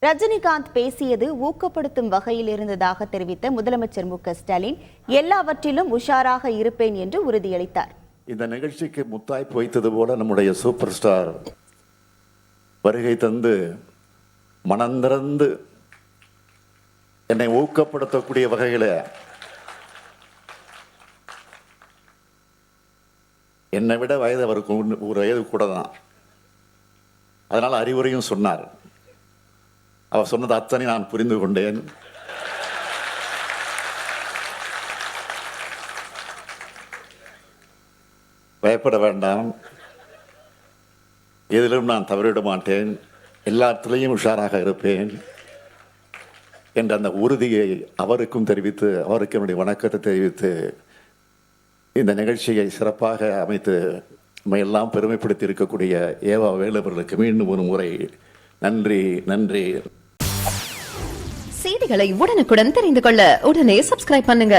ரஜினிகாந்த் பேசியது ஊக்கப்படுத்தும் வகையில் இருந்ததாக தெரிவித்த முதலமைச்சர் மு.க.ஸ்டாலின் எல்லாவற்றிலும் உஷாராக இருப்பேன் என்று உறுதியளித்தார். இந்த நிகழ்ச்சிக்கு முத்தாய்ப்பு வைத்தது போல நம்முடைய சூப்பர் ஸ்டார் வருகை தந்து மனந்திறந்து என்னை ஊக்கப்படுத்தக்கூடிய வகையில் என்னை விட வயது அவருக்கு ஒரு வயது கூட தான். அதனால் அறிவுரையும் சொன்னார். அவர் சொன்னது அத்தனை நான் புரிந்து கொண்டேன். பயப்பட வேண்டாம், எதிலும் நான் தவறிவிட மாட்டேன், எல்லாத்திலையும் உஷாராக இருப்பேன் என்ற அந்த உறுதியை அவருக்கும் தெரிவித்து, அவருக்கு என்னுடைய வணக்கத்தை தெரிவித்து, இந்த நிகழ்ச்சியை சிறப்பாக அமைத்து எல்லாம் பெருமைப்படுத்தி இருக்கக்கூடிய ஏவா வேலு அவர்களுக்கு மீண்டும் ஒரு முறை நன்றி நன்றி. செய்திகளை உடனுக்குடன் தெரிந்து கொள்ள உடனே சப்ஸ்கிரைப் பண்ணுங்க.